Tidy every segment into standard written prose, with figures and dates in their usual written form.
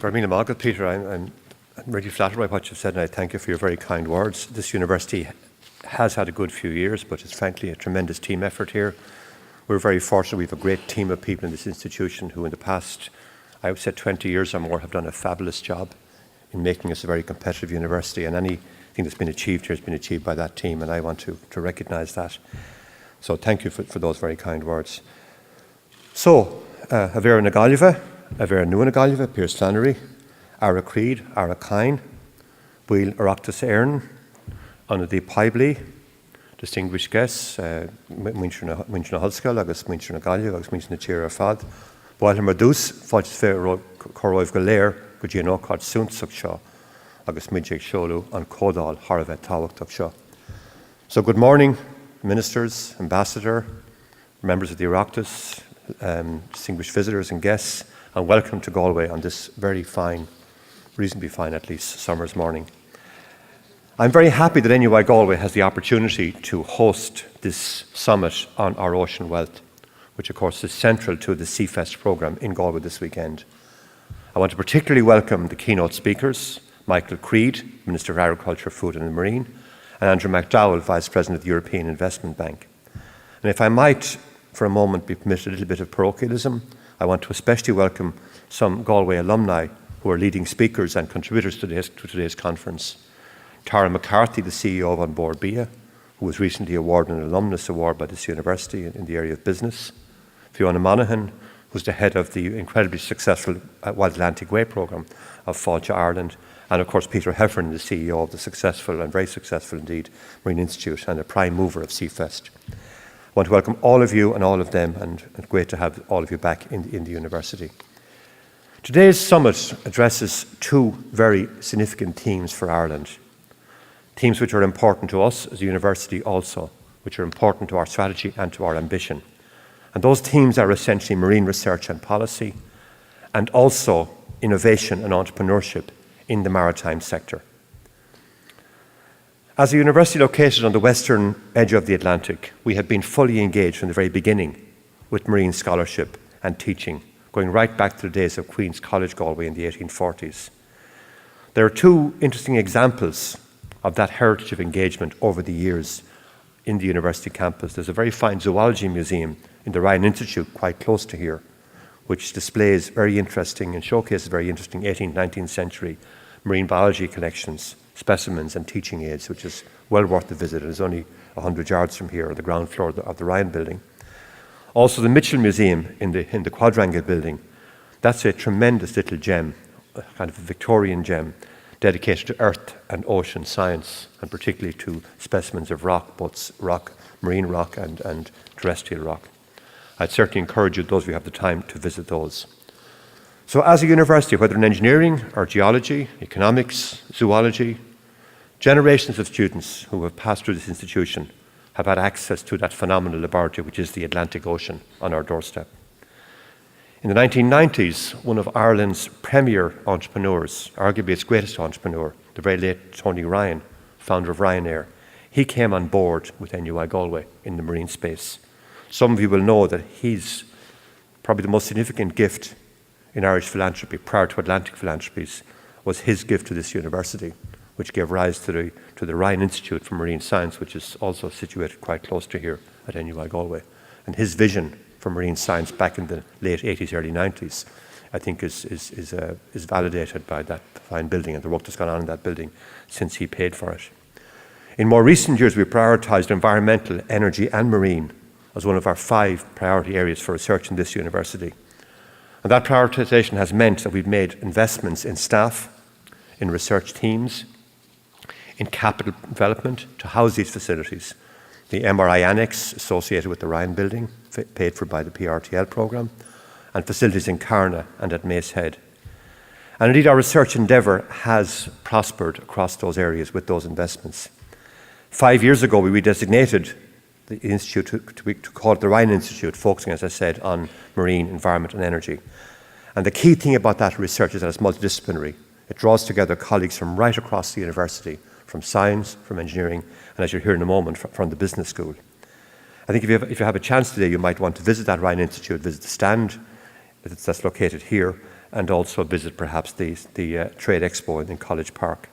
Garmina Margaret, Peter, I'm really flattered by what you've said, and I thank you for your very kind words. This university has had a good few years, but it's frankly a tremendous team effort here. We're very fortunate. We have a great team of people in this institution who in the past, I would say 20 years or more, have done a fabulous job in making us a very competitive university, and anything that's been achieved here has been achieved by that team, and I want to recognise that. So thank you for those very kind words. So, a vera na Gaillimhe, a vera nua na Gaillimhe, Piers Flannery, Ara Creed, Ara Kine, Buil Oireachtas Éireann, Anna Dí Pibli, distinguished guests, Muintir na Hullscoil, agus Muintir na Gaillimhe, agus Muintir na Tíre Fad, Báil mar dús, fáid fé choróibh go léir, go dtí an ócáid súntasach seo, agus midéag seolú an códáil Tharbheith táhachtach seo. So good morning, ministers, ambassador, members of the Oireachtas, distinguished visitors and guests, and welcome to Galway on this very fine, reasonably fine at least, summer's morning. I'm very happy that NUI Galway has the opportunity to host this summit on our ocean wealth, which of course is central to the Seafest programme in Galway this weekend. I want to particularly welcome the keynote speakers, Michael Creed, Minister of Agriculture, Food and Marine, and Andrew McDowell, Vice President of the European Investment Bank. And if I might, for a moment, be permitted a little bit of parochialism, I want to especially welcome some Galway alumni who are leading speakers and contributors to today's conference. Tara McCarthy, the CEO of On Board BIA, who was recently awarded an alumnus award by this university in the area of business. Fiona Monaghan, who's the head of the incredibly successful Wild Atlantic Way programme of Fáilte Ireland. And of course, Peter Heffernan, the CEO of the successful and very successful indeed Marine Institute and a prime mover of Seafest. I want to welcome all of you and all of them, and great to have all of you back in the university. Today's summit addresses two very significant themes for Ireland. Themes which are important to us as a university also, which are important to our strategy and to our ambition. And those themes are essentially marine research and policy, and also innovation and entrepreneurship in the maritime sector. As a university located on the western edge of the Atlantic, we have been fully engaged from the very beginning with marine scholarship and teaching, going right back to the days of Queen's College Galway in the 1840s. There are two interesting examples of that heritage of engagement over the years in the university campus. There's a very fine zoology museum in the Orion Institute quite close to here, which displays very interesting and showcases very interesting 18th, 19th century marine biology collections, specimens and teaching aids, which is well worth the visit. It is only 100 yards from here on the ground floor of the Orion building. Also the Mitchell Museum in the Quadrangle building. That's a tremendous little gem, a kind of a Victorian gem, dedicated to earth and ocean science, and particularly to specimens of rock, both rock, marine rock and terrestrial rock. I'd certainly encourage you, those of you who have the time, to visit those. So as a university, whether in engineering or geology, economics, zoology, generations of students who have passed through this institution have had access to that phenomenal laboratory which is the Atlantic Ocean on our doorstep. In the 1990s, one of Ireland's premier entrepreneurs, arguably its greatest entrepreneur, the very late Tony Ryan, founder of Ryanair, he came on board with NUI Galway in the marine space. Some of you will know that he's probably the most significant gift in Irish philanthropy, prior to Atlantic philanthropies, was his gift to this university, which gave rise to the Ryan Institute for Marine Science, which is also situated quite close to here at NUI Galway. And his vision for marine science back in the late 80s, early 90s, I think is validated by that fine building and the work that's gone on in that building since he paid for it. In more recent years, we prioritised environmental, energy and marine as one of our 5 priority areas for research in this university. And that prioritisation has meant that we've made investments in staff, in research teams, in capital development to house these facilities. The MRI annex associated with the Ryan building, paid for by the PRTL programme, and facilities in Carna and at Macehead. And indeed our research endeavour has prospered across those areas with those investments. 5 years ago we redesignated the institute to call it the Ryan Institute, focusing, as I said, on marine, environment and energy. And the key thing about that research is that it's multidisciplinary. It draws together colleagues from right across the university, from science, from engineering, and as you'll hear in a moment, from the business school. I think if you have a chance today, you might want to visit that Ryan Institute, visit the stand that's located here, and also visit perhaps the Trade Expo in College Park.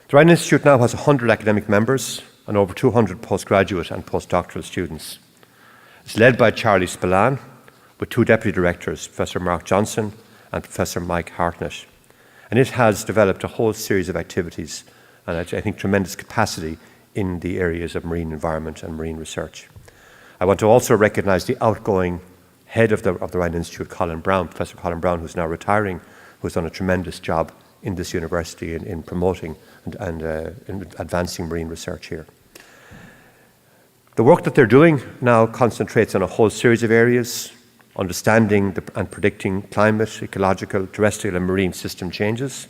The Orion Institute now has 100 academic members and over 200 postgraduate and postdoctoral students. It's led by Charlie Spillane, with 2 deputy directors, Professor Mark Johnson and Professor Mike Hartnett. And it has developed a whole series of activities and I think tremendous capacity in the areas of marine environment and marine research. I want to also recognise the outgoing head of the Orion Institute, Professor Colin Browne, who's now retiring, who's done a tremendous job in this university in promoting and in advancing marine research here. The work that they're doing now concentrates on a whole series of areas: understanding and predicting climate, ecological, terrestrial and marine system changes,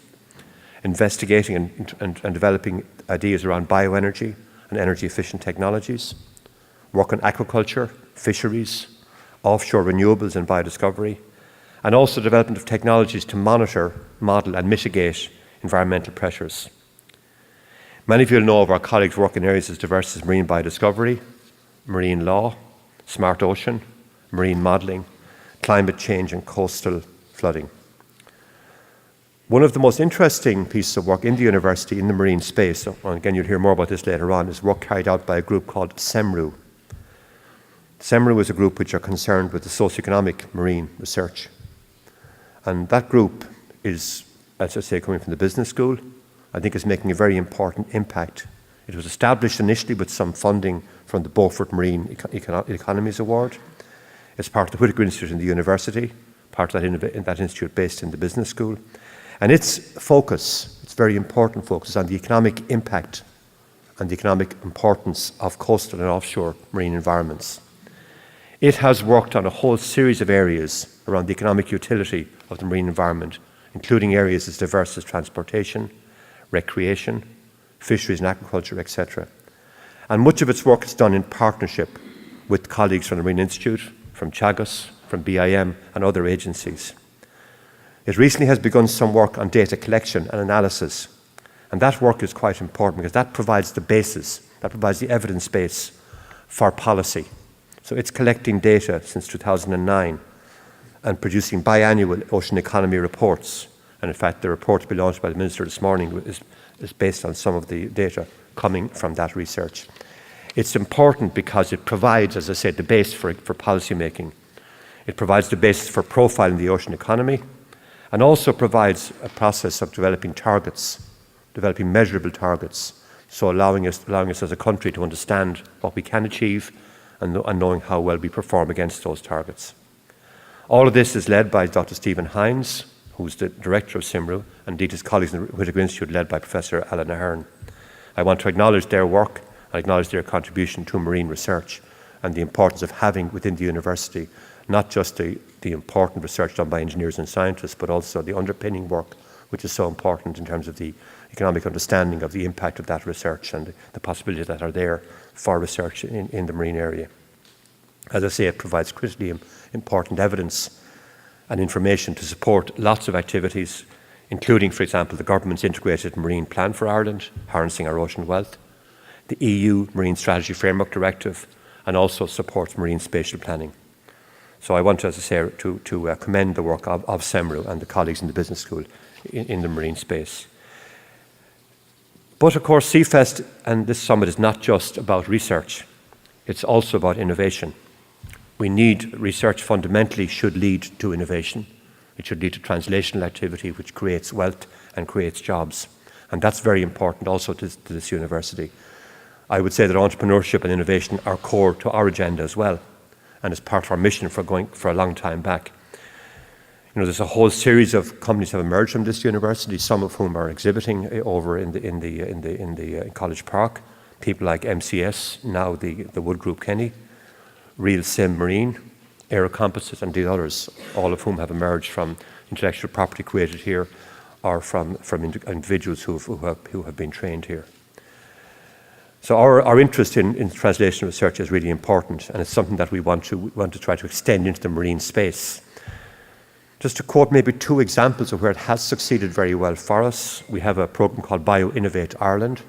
investigating and developing ideas around bioenergy and energy efficient technologies, work on aquaculture, fisheries, offshore renewables and biodiscovery, and also development of technologies to monitor, model and mitigate environmental pressures. Many of you will know of our colleagues' work in areas as diverse as marine biodiscovery, marine law, smart ocean, marine modelling, climate change and coastal flooding. One of the most interesting pieces of work in the university in the marine space, and again you'll hear more about this later on, is work carried out by a group called SEMRU. SEMRU is a group which are concerned with the socioeconomic marine research. And that group is, as I say, coming from the business school, I think is making a very important impact. It was established initially with some funding from the Beaufort Marine Economies Award. It's part of the Whitaker Institute in the university, part of that institute based in the business school. And its focus, its very important focus, is on the economic impact and the economic importance of coastal and offshore marine environments. It has worked on a whole series of areas around the economic utility of the marine environment, including areas as diverse as transportation, recreation, fisheries and aquaculture, etc. And much of its work is done in partnership with colleagues from the Marine Institute, from Chagos, from BIM and other agencies. It recently has begun some work on data collection and analysis, and that work is quite important because that provides the basis, that provides the evidence base for policy. So it's collecting data since 2009 and producing biannual ocean economy reports. And in fact, the report to be launched by the Minister this morning is based on some of the data coming from that research. It's important because it provides, as I said, the base for policy making. It provides the basis for profiling the ocean economy and also provides a process of developing targets, developing measurable targets, so allowing us as a country to understand what we can achieve and knowing how well we perform against those targets. All of this is led by Dr. Stephen Hines, who's the director of SEMRU, and indeed his colleagues in the Whitaker Institute, led by Professor Alan Ahern. I want to acknowledge their work and acknowledge their contribution to marine research and the importance of having within the university not just the important research done by engineers and scientists, but also the underpinning work, which is so important in terms of the economic understanding of the impact of that research and the possibilities that are there for research in the marine area. As I say, it provides critically important evidence and information to support lots of activities, including, for example, the government's integrated marine plan for Ireland, harnessing our ocean wealth, the EU Marine Strategy Framework Directive, and also supports marine spatial planning. So I want to, as I say, to commend the work of SEMRU and the colleagues in the business school in the marine space. But of course, CFest and this summit is not just about research, it's also about innovation. We need research fundamentally should lead to innovation. It should lead to translational activity which creates wealth and creates jobs. And that's very important also to this university. I would say that entrepreneurship and innovation are core to our agenda as well, and is part of our mission for a long time back. You know, there's a whole series of companies have emerged from this university, some of whom are exhibiting over in College Park. People like MCS, now the Wood Group Kenny, Real Sim Marine, Aero Composites, and the others, all of whom have emerged from intellectual property created here or from individuals who have been trained here. So our interest in translational research is really important, and it's something that we want to try to extend into the marine space. Just to quote maybe 2 examples of where it has succeeded very well for us, we have a program called Innovate Ireland,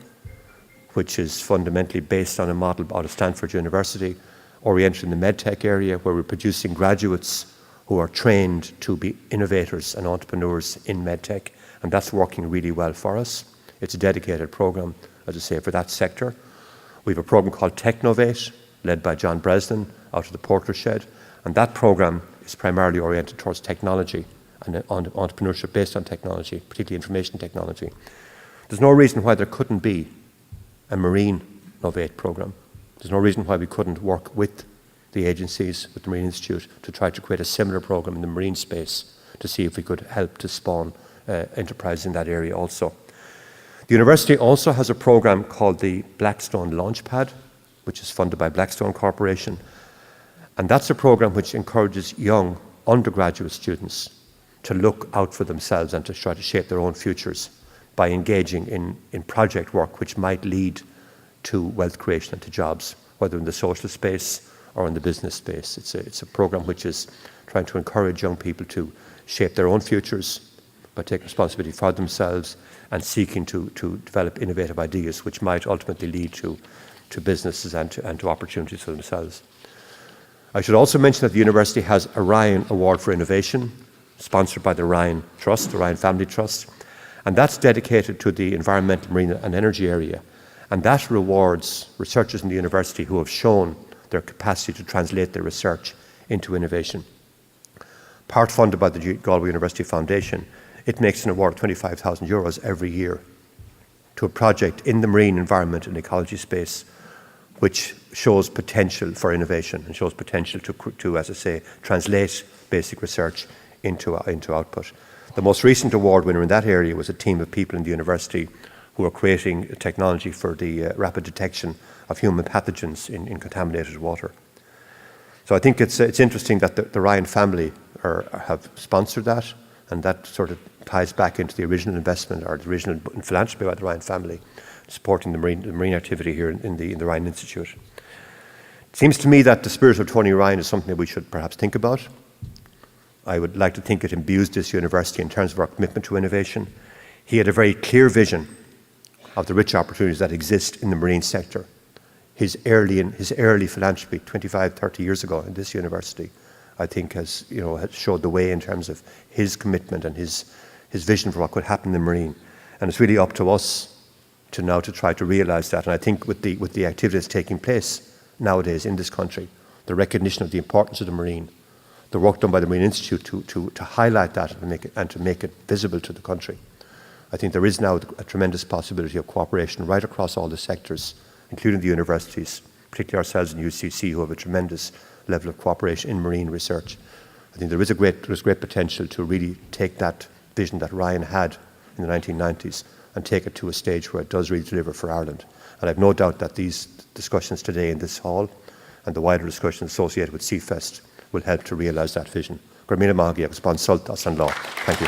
which is fundamentally based on a model out of Stanford University, oriented in the medtech area, where we're producing graduates who are trained to be innovators and entrepreneurs in medtech, and that's working really well for us. It's a dedicated program, as I say, for that sector. We have a program called Technovate, led by John Breslin out of the Porter Shed, and that program is primarily oriented towards technology and entrepreneurship based on technology, particularly information technology. There's no reason why there couldn't be a Marine Innovate program. There's no reason why we couldn't work with the agencies, with the Marine Institute, to try to create a similar program in the marine space to see if we could help to spawn enterprise in that area also. The university also has a program called the Blackstone Launchpad, which is funded by Blackstone Corporation. And that's a program which encourages young undergraduate students to look out for themselves and to try to shape their own futures by engaging in project work which might lead to wealth creation and to jobs, whether in the social space or in the business space. It's a program which is trying to encourage young people to shape their own futures by taking responsibility for themselves and seeking to develop innovative ideas which might ultimately lead to businesses and to opportunities for themselves. I should also mention that the university has a Orion Award for Innovation, sponsored by the Orion Trust, the Orion Family Trust, and that's dedicated to the environmental, marine and energy area. And that rewards researchers in the university who have shown their capacity to translate their research into innovation. Part funded by the Galway University Foundation, it makes an award of €25,000 every year to a project in the marine environment and ecology space which shows potential for innovation and shows potential to, as I say, translate basic research into output. The most recent award winner in that area was a team of people in the university who are creating technology for the rapid detection of human pathogens in contaminated water. So I think it's interesting that the Ryan family have sponsored that, and that sort of ties back into the original investment or the original philanthropy by the Ryan family, supporting the marine activity here in the Ryan Institute. It seems to me that the spirit of Tony Ryan is something that we should perhaps think about. I would like to think it imbues this university in terms of our commitment to innovation. He had a very clear vision of the rich opportunities that exist in the marine sector. His early philanthropy 25, 30 years ago in this university, I think has showed the way in terms of his commitment and his vision for what could happen in the marine. And it's really up to us to try to realise that. And I think with the activities taking place nowadays in this country, the recognition of the importance of the marine, the work done by the Marine Institute to highlight that and to make it visible to the country. I think there is now a tremendous possibility of cooperation right across all the sectors, including the universities, particularly ourselves in UCC, who have a tremendous level of cooperation in marine research. I think there's great potential to really take that vision that Ryan had in the 1990s and take it to a stage where it does really deliver for Ireland. And I've no doubt that these discussions today in this hall and the wider discussions associated with CFest will help to realise that vision. Thank you.